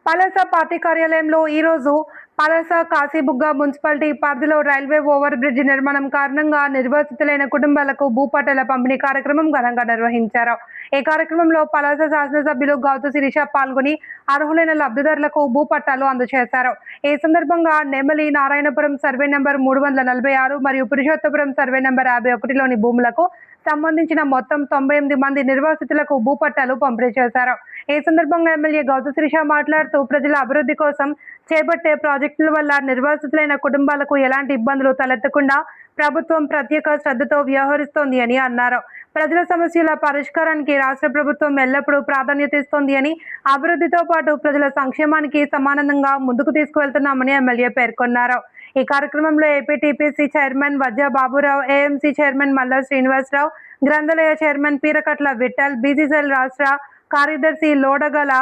Palasa party కార్యాలయంలో ఈరోజు Palasa Kashibugga municipality పరిధిలో రైల్వే ఓవర్ బ్రిడ్జ్ నిర్మాణం కారణంగా నిర్వాసితులైన కుటుంబాలకు భూపట్టాల పంపిణీ కార్యక్రమం ఘనంగా నిర్వహించారు. ఈ కార్యక్రమంలో పలాస శాసనసభ్యులు గౌతు శిరీష పాల్గొని అర్హులైన లబ్ధిదారులకు భూపట్టాలు అందజేశారు. ఈ సందర్భంగా నెమలి నారాయణపురం సర్వే నంబర్ 346 మరియు పురుషోత్తపురం సర్వే నంబర్ 51లోని భూములకు సంబంధించిన మొత్తం 98 మంది నిర్వాసితులకు భూపట్టాలు పంపిణీ చేశారు. ఈ సందర్భంగా ఎమ్మెల్యే గౌతు శిరీష మాట్లాడుతూ ప్రజల అభివృద్ధి కోసం చేపట్టే ప్రాజెక్టుల వల్ల నిర్వాసితులైన కుటుంబాలకు ఎలాంటి ఇబ్బందులు తలెత్తకుండా ప్రభుత్వం ప్రత్యేక శ్రద్ధతో వ్యవహరిస్తోంది అని అన్నారు. ప్రజల సమస్యల పరిష్కారానికి రాష్ట్ర ప్రభుత్వం ఎల్లప్పుడూ ప్రాధాన్యత ఇస్తోంది అని, అభివృద్ధితో పాటు ప్రజల సంక్షేమానికి సమానంగా ముందుకు తీసుకువెళ్తున్నామని ఎమ్మెల్యే పేర్కొన్నారు. ఈ కార్యక్రమంలో APTPC chairman Vajja Baburao, AMC chairman Malla Srinivasarao, గ్రంథాలయ చైర్మన్ పీరకట్ల విఠల్, బీసీసీఎల్ రాష్ట్ర కార్యదర్శి లోడగల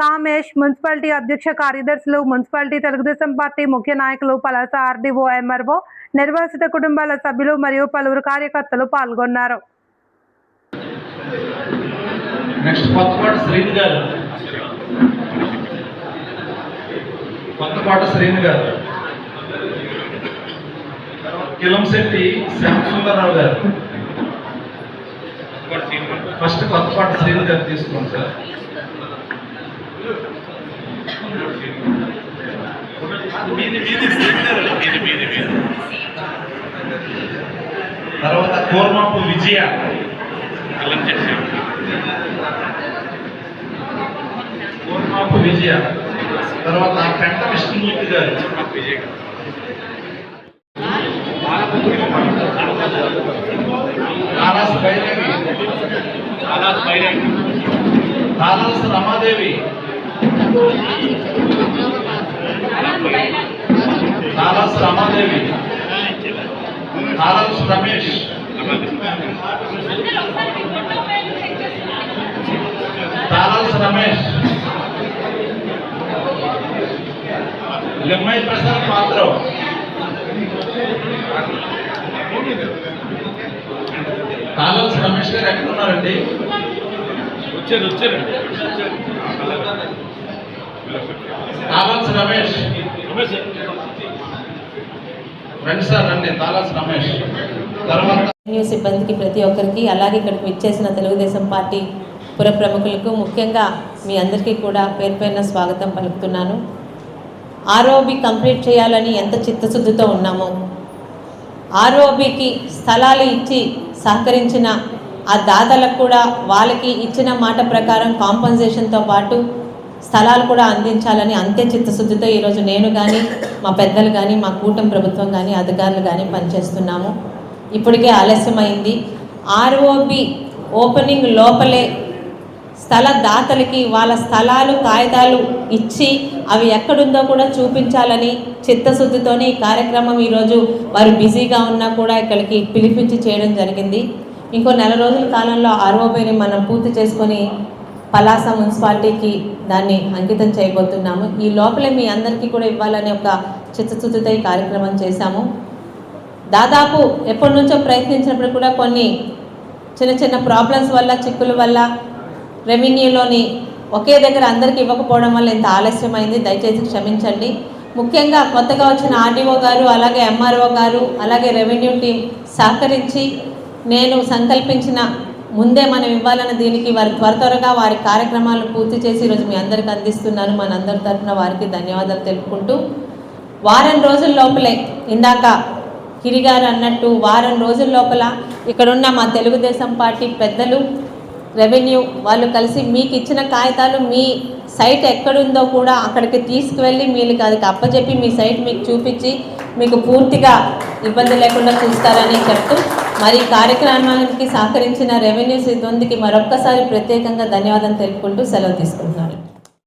కామేష్, మున్సిపాలిటీ అధ్యక్ష కార్యదర్శులు, మున్సిపాలిటీ తెలుగుదేశం పార్టీ ముఖ్య నాయకులు, పలాస ఆర్డీఓ, ఎంఆర్ఓ, నిర్వాసిత కుటుంబాల సభ్యులు మరియు పలువురు కార్యకర్తలు పాల్గొన్నారు. కిలంశెట్టి శ్యామసుందరరావు గారు, ఫస్ట్ కొత్తపాట శ్రీను గారు తీసుకోండి సార్. తర్వాత కోర్మాపు విజయ, కోర్మాపు విజయ, తర్వాత పెంట విష్ణుమూర్తి గారు, తారాస్ రమాదేవి, తారాస్ రమాదేవి, తారాస్ రమేష్, తారాస్ రమేష్, లిమ్మై ప్రసాద్ మాత్రం, తారాస్ రమేష్ గారు ఎక్కడ ఉన్నారండి? వచ్చారండి. తారాస్ రమేష్ రండి సార్, రండి. తారాస్ రమేష్. తర్వాత సిబ్బందికి ప్రతి ఒక్కరికి, అలాగే ఇక్కడికి విచ్చేసిన తెలుగుదేశం పార్టీ పుర ప్రముఖులకు, ముఖ్యంగా మీ అందరికీ కూడా పేరు పేరున స్వాగతం పలుకుతున్నాను. ఆర్ఓబి కంప్లీట్ చేయాలని ఎంత చిత్తశుద్ధితో ఉన్నామో, ఆర్ఓబికి స్థలాలు ఇచ్చి సహకరించిన ఆ దాతలకు కూడా వాళ్ళకి ఇచ్చిన మాట ప్రకారం కాంపన్సేషన్తో పాటు స్థలాలు కూడా అందించాలని అంతే చిత్తశుద్ధితో ఈరోజు నేను కానీ, మా పెద్దలు కానీ, మా కూటమి ప్రభుత్వం కానీ, అధికారులు కానీ పనిచేస్తున్నాము. ఇప్పటికే ఆలస్యమైంది. ఆర్ఓబి ఓపెనింగ్ లోపలే స్థల దాతలకి వాళ్ళ స్థలాలు, కాగితాలు ఇచ్చి అవి ఎక్కడుందో కూడా చూపించాలని చిత్తశుద్ధితోనే ఈ కార్యక్రమం ఈరోజు వారు బిజీగా ఉన్నా కూడా ఇక్కడికి పిలిపించి చేయడం జరిగింది. ఇంకో 4 రోజుల కాలంలో ఆర్ఓబిని మనం పూర్తి చేసుకొని పలాస మున్సిపాలిటీకి దాన్ని అంకితం చేయబోతున్నాము. ఈ లోపలే మీ అందరికీ కూడా ఇవ్వాలని ఒక చిత్తశుద్ధితో ఈ కార్యక్రమం చేశాము. దాదాపు ఎప్పటి నుంచో ప్రయత్నించినప్పుడు కూడా కొన్ని చిన్న ప్రాబ్లమ్స్ వల్ల, చిక్కుల వల్ల రెవెన్యూలోని ఒకే దగ్గర అందరికీ ఇవ్వకపోవడం వల్ల ఇంత ఆలస్యమైంది. దయచేసి క్షమించండి. ముఖ్యంగా కొత్తగా వచ్చిన ఆర్డీఓ గారు, అలాగే ఎంఆర్ఓ గారు, అలాగే రెవెన్యూ టీం సహకరించి నేను సంకల్పించిన ముందే మనం ఇవ్వాలన్న దీనికి వారు త్వరగా వారి కార్యక్రమాలను పూర్తి చేసి ఈరోజు మీ అందరికీ అందిస్తున్నారు. మనందరి తరఫున వారికి ధన్యవాదాలు తెలుపుకుంటూ, వారం రోజుల లోపలే ఇందాక కిరిగారు అన్నట్టు వారం రోజుల లోపల ఇక్కడున్న మా తెలుగుదేశం పార్టీ పెద్దలు, రెవెన్యూ వాళ్ళు కలిసి మీకు ఇచ్చిన కాగితాలు మీ సైట్ ఎక్కడుందో కూడా అక్కడికి తీసుకువెళ్ళి మీకు అది అప్పచెప్పి మీ సైట్ మీకు చూపించి మీకు పూర్తిగా ఇబ్బంది లేకుండా చూస్తారని చెప్తూ, మరి కార్యక్రమానికి సహకరించిన రెవెన్యూ సిబ్బందికి మరొక్కసారి ప్రత్యేకంగా ధన్యవాదాలు తెలుపుకుంటూ సెలవు తీసుకుంటున్నారు.